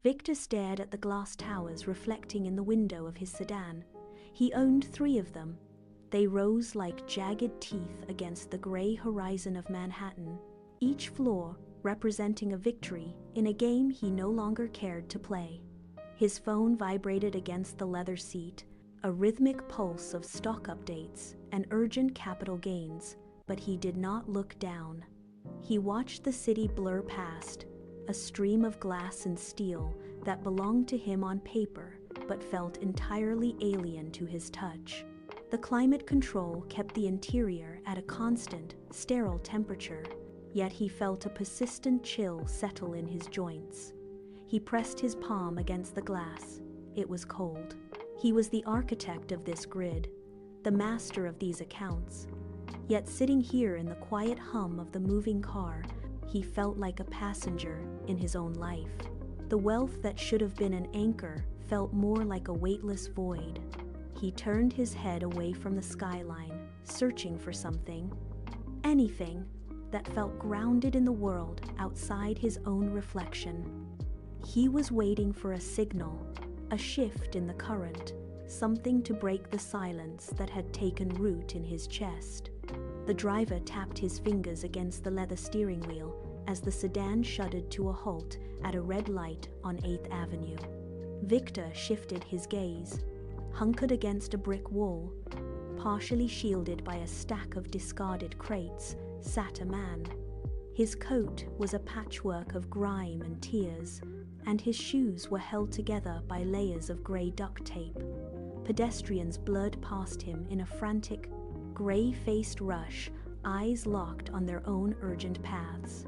Victor stared at the glass towers reflecting in the window of his sedan. He owned 3 of them. They rose like jagged teeth against the gray horizon of Manhattan, each floor representing a victory in a game he no longer cared to play. His phone vibrated against the leather seat, a rhythmic pulse of stock updates and urgent capital gains, but he did not look down. He watched the city blur past, a stream of glass and steel that belonged to him on paper but felt entirely alien to his touch. The climate control kept the interior at a constant, sterile temperature, yet he felt a persistent chill settle in his joints. He pressed his palm against the glass. It was cold. He was the architect of this grid, the master of these accounts. Yet sitting here in the quiet hum of the moving car, he felt like a passenger in his own life. The wealth that should have been an anchor felt more like a weightless void. He turned his head away from the skyline, searching for something, anything, that felt grounded in the world outside his own reflection. He was waiting for a signal, a shift in the current, something to break the silence that had taken root in his chest. The driver tapped his fingers against the leather steering wheel as the sedan shuddered to a halt at a red light on 8th Avenue. Victor shifted his gaze. Hunkered against a brick wall, partially shielded by a stack of discarded crates, sat a man. His coat was a patchwork of grime and tears, and his shoes were held together by layers of grey duct tape. Pedestrians blurred past him in a frantic, grey-faced rush, eyes locked on their own urgent paths.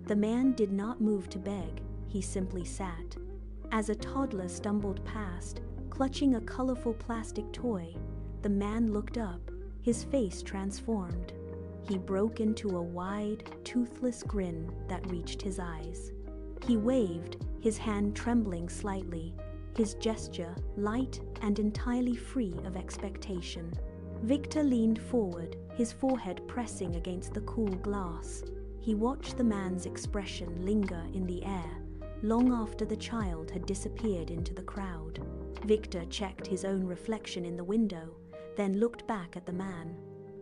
The man did not move to beg, he simply sat. As a toddler stumbled past, clutching a colorful plastic toy, the man looked up, his face transformed. He broke into a wide, toothless grin that reached his eyes. He waved, his hand trembling slightly, his gesture light and entirely free of expectation. Victor leaned forward, his forehead pressing against the cool glass. He watched the man's expression linger in the air, long after the child had disappeared into the crowd. Victor checked his own reflection in the window, then looked back at the man.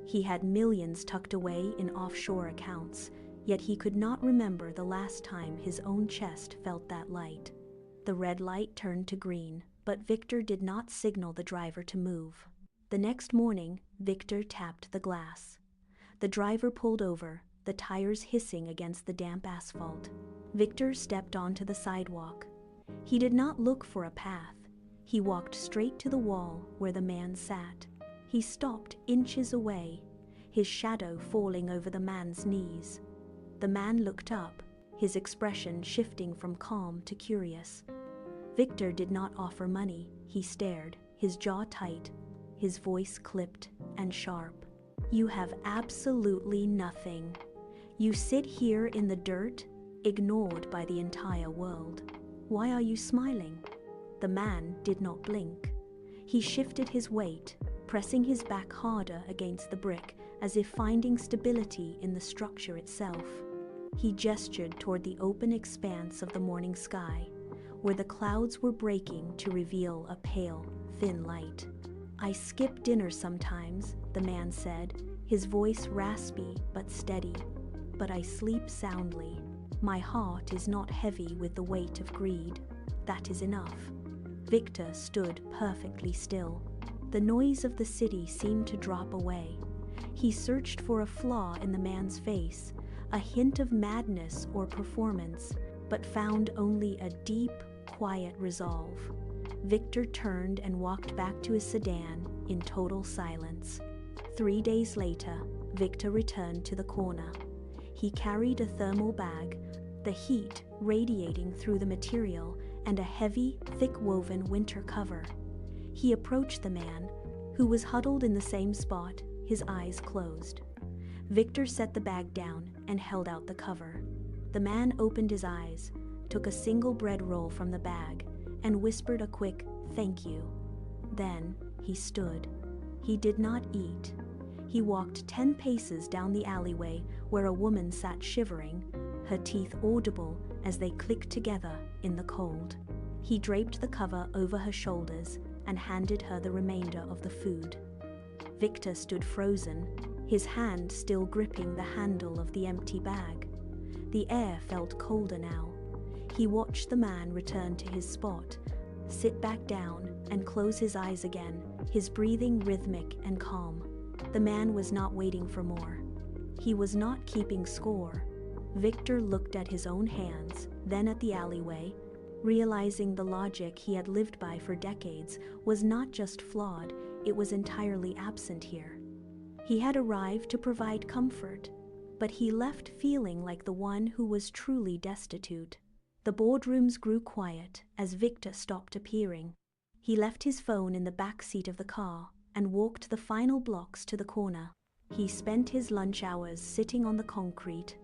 He had millions tucked away in offshore accounts, yet he could not remember the last time his own chest felt that light. The red light turned to green, but Victor did not signal the driver to move. The next morning, Victor tapped the glass. The driver pulled over, the tires hissing against the damp asphalt. Victor stepped onto the sidewalk. He did not look for a path. He walked straight to the wall where the man sat. He stopped inches away, his shadow falling over the man's knees. The man looked up, his expression shifting from calm to curious. Victor did not offer money. He stared, his jaw tight, his voice clipped and sharp. "You have absolutely nothing. You sit here in the dirt, ignored by the entire world. Why are you smiling?" The man did not blink. He shifted his weight, pressing his back harder against the brick as if finding stability in the structure itself. He gestured toward the open expanse of the morning sky, where the clouds were breaking to reveal a pale, thin light. "I skip dinner sometimes," the man said, his voice raspy but steady. "But I sleep soundly. My heart is not heavy with the weight of greed. That is enough." Victor stood perfectly still. The noise of the city seemed to drop away. He searched for a flaw in the man's face, a hint of madness or performance, but found only a deep, quiet resolve. Victor turned and walked back to his sedan in total silence. 3 days later, Victor returned to the corner. He carried a thermal bag, the heat radiating through the material, and a heavy, thick-woven winter cover. He approached the man, who was huddled in the same spot, his eyes closed. Victor set the bag down and held out the cover. The man opened his eyes, took a single bread roll from the bag, and whispered a quick, "Thank you." Then he stood. He did not eat. He walked 10 paces down the alleyway where a woman sat shivering, her teeth audible as they clicked together in the cold. He draped the cover over her shoulders and handed her the remainder of the food. Victor stood frozen, his hand still gripping the handle of the empty bag. The air felt colder now. He watched the man return to his spot, sit back down, and close his eyes again, his breathing rhythmic and calm. The man was not waiting for more. He was not keeping score. Victor looked at his own hands, then at the alleyway, realizing the logic he had lived by for decades was not just flawed, it was entirely absent here. He had arrived to provide comfort, but he left feeling like the one who was truly destitute. The boardrooms grew quiet as Victor stopped appearing. He left his phone in the back seat of the car and walked the final blocks to the corner. He spent his lunch hours sitting on the concrete,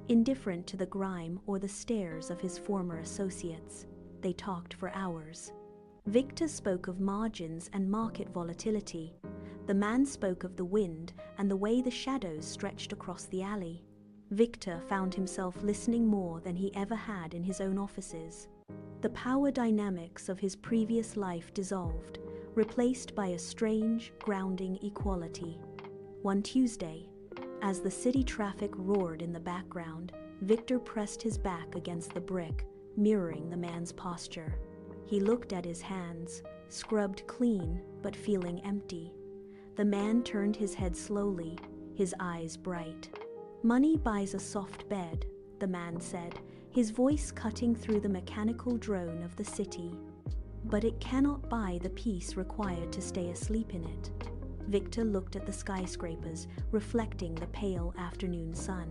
indifferent to the grime or the stares of his former associates. They talked for hours. Victor spoke of margins and market volatility. The man spoke of the wind and the way the shadows stretched across the alley. Victor found himself listening more than he ever had in his own offices. The power dynamics of his previous life dissolved, replaced by a strange, grounding equality. One Tuesday, as the city traffic roared in the background, Victor pressed his back against the brick, mirroring the man's posture. He looked at his hands, scrubbed clean but feeling empty. The man turned his head slowly, his eyes bright. "Money buys a soft bed," the man said, his voice cutting through the mechanical drone of the city. "But it cannot buy the peace required to stay asleep in it." Victor looked at the skyscrapers, reflecting the pale afternoon sun.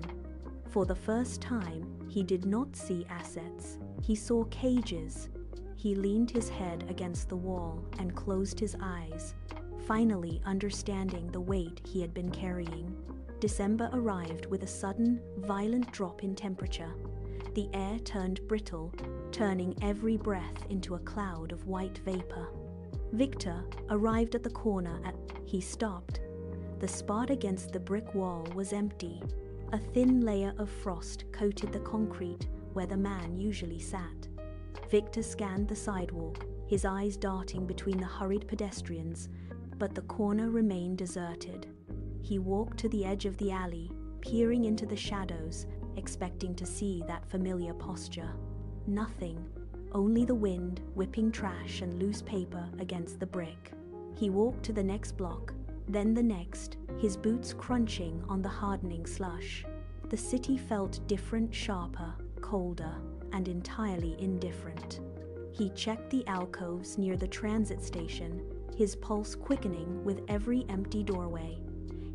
For the first time, he did not see assets. He saw cages. He leaned his head against the wall and closed his eyes, finally understanding the weight he had been carrying. December arrived with a sudden, violent drop in temperature. The air turned brittle, turning every breath into a cloud of white vapor. Victor arrived at the corner he stopped. The spot against the brick wall was empty. A thin layer of frost coated the concrete where the man usually sat. Victor scanned the sidewalk, his eyes darting between the hurried pedestrians, but the corner remained deserted. He walked to the edge of the alley, peering into the shadows, expecting to see that familiar posture. Nothing, only the wind whipping trash and loose paper against the brick. He walked to the next block, then the next, his boots crunching on the hardening slush. The city felt different, sharper, colder, and entirely indifferent. He checked the alcoves near the transit station, his pulse quickening with every empty doorway.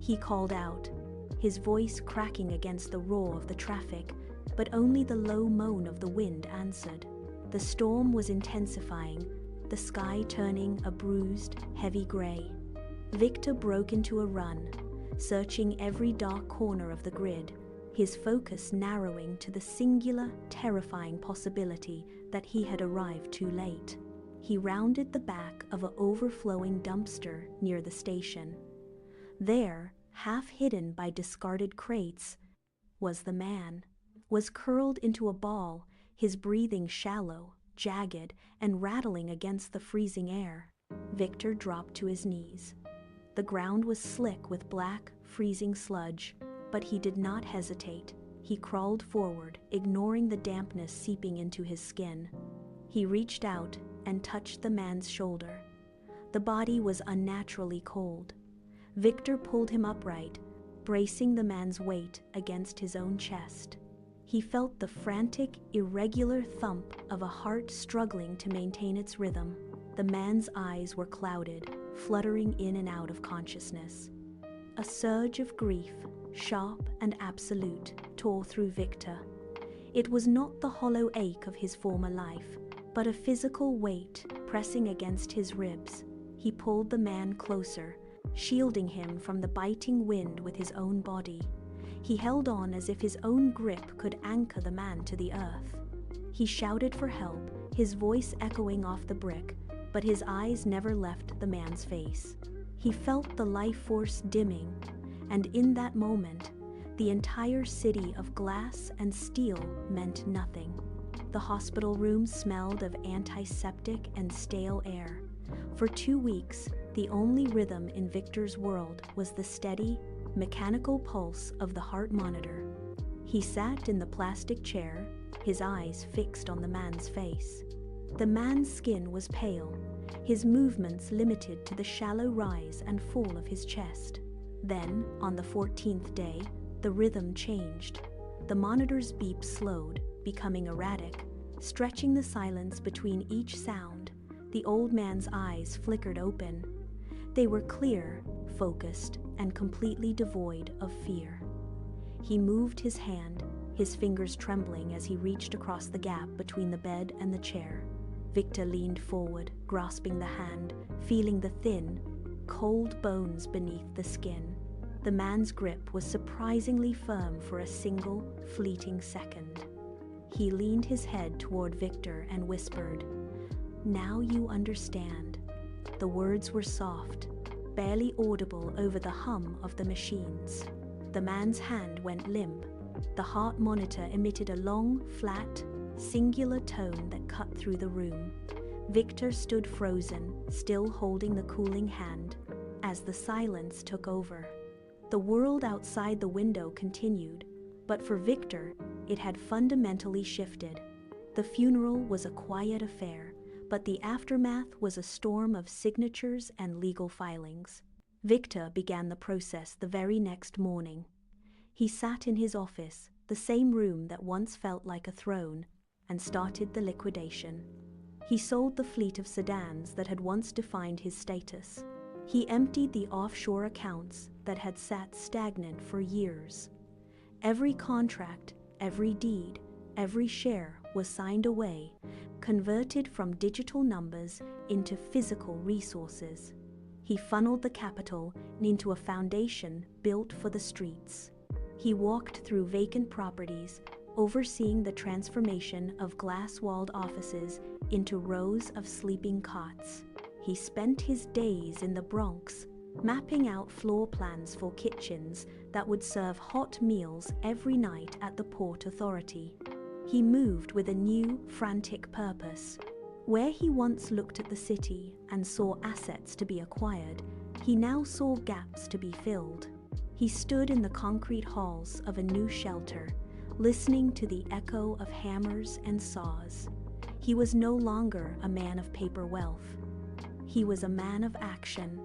He called out, his voice cracking against the roar of the traffic, but only the low moan of the wind answered. The storm was intensifying, the sky turning a bruised, heavy gray. Victor broke into a run, searching every dark corner of the grid, his focus narrowing to the singular, terrifying possibility that he had arrived too late. He rounded the back of an overflowing dumpster near the station. There, half hidden by discarded crates, was the man, was curled into a ball, his breathing shallow, jagged, and rattling against the freezing air. Victor dropped to his knees. The ground was slick with black, freezing sludge, but he did not hesitate. He crawled forward, ignoring the dampness seeping into his skin. He reached out and touched the man's shoulder. The body was unnaturally cold. Victor pulled him upright, bracing the man's weight against his own chest. He felt the frantic, irregular thump of a heart struggling to maintain its rhythm. The man's eyes were clouded, fluttering in and out of consciousness. A surge of grief, sharp and absolute, tore through Victor. It was not the hollow ache of his former life, but a physical weight pressing against his ribs. He pulled the man closer, shielding him from the biting wind with his own body. He held on as if his own grip could anchor the man to the earth. He shouted for help, his voice echoing off the brick, but his eyes never left the man's face. He felt the life force dimming, and in that moment, the entire city of glass and steel meant nothing. The hospital room smelled of antiseptic and stale air. For 2 weeks, the only rhythm in Victor's world was the steady, mechanical pulse of the heart monitor. He sat in the plastic chair, his eyes fixed on the man's face. The man's skin was pale, his movements limited to the shallow rise and fall of his chest. Then, on the 14th day, the rhythm changed. The monitor's beep slowed, becoming erratic, stretching the silence between each sound. The old man's eyes flickered open. They were clear, focused, and completely devoid of fear. He moved his hand, his fingers trembling as he reached across the gap between the bed and the chair. Victor leaned forward, grasping the hand, feeling the thin, cold bones beneath the skin. The man's grip was surprisingly firm for a single, fleeting second. He leaned his head toward Victor and whispered, "Now you understand." The words were soft, barely audible over the hum of the machines. The man's hand went limp. The heart monitor emitted a long, flat, singular tone that cut through the room. Victor stood frozen, still holding the cooling hand, as the silence took over. The world outside the window continued, but for Victor, it had fundamentally shifted. The funeral was a quiet affair, but the aftermath was a storm of signatures and legal filings. Victor began the process the very next morning. He sat in his office, the same room that once felt like a throne, and started the liquidation. He sold the fleet of sedans that had once defined his status. He emptied the offshore accounts that had sat stagnant for years. Every contract, every deed, every share was signed away, converted from digital numbers into physical resources. He funneled the capital into a foundation built for the streets. He walked through vacant properties, overseeing the transformation of glass-walled offices into rows of sleeping cots. He spent his days in the Bronx, mapping out floor plans for kitchens that would serve hot meals every night at the Port Authority. He moved with a new, frantic purpose. Where he once looked at the city and saw assets to be acquired, he now saw gaps to be filled. He stood in the concrete halls of a new shelter, listening to the echo of hammers and saws. He was no longer a man of paper wealth. He was a man of action.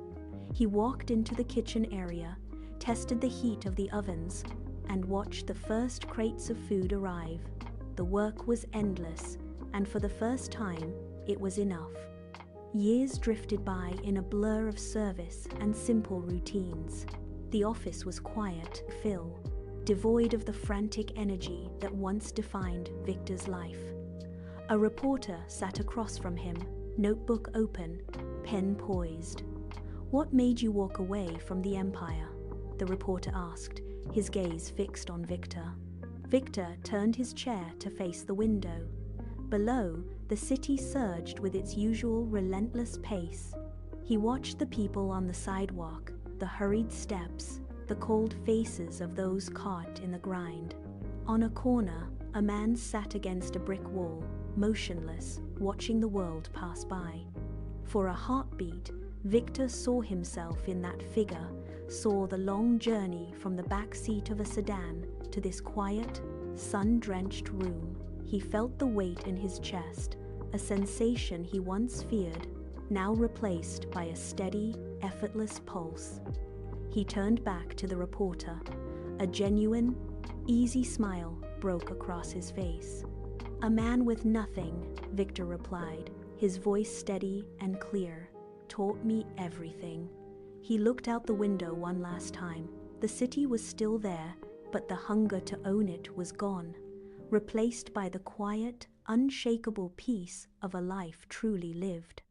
He walked into the kitchen area, tested the heat of the ovens, and watched the first crates of food arrive. The work was endless, and for the first time, it was enough. Years drifted by in a blur of service and simple routines. The office was quiet, devoid of the frantic energy that once defined Victor's life. A reporter sat across from him, notebook open, pen poised. "What made you walk away from the empire?" the reporter asked, his gaze fixed on Victor. Victor turned his chair to face the window. Below, the city surged with its usual relentless pace. He watched the people on the sidewalk, the hurried steps, the cold faces of those caught in the grind. On a corner, a man sat against a brick wall, motionless, watching the world pass by. For a heartbeat, Victor saw himself in that figure, saw the long journey from the back seat of a sedan to this quiet, sun-drenched room. He felt the weight in his chest, a sensation he once feared, now replaced by a steady, effortless pulse. He turned back to the reporter. A genuine, easy smile broke across his face. "A man with nothing," Victor replied, his voice steady and clear, "taught me everything." He looked out the window one last time. The city was still there, but the hunger to own it was gone, replaced by the quiet, unshakable peace of a life truly lived.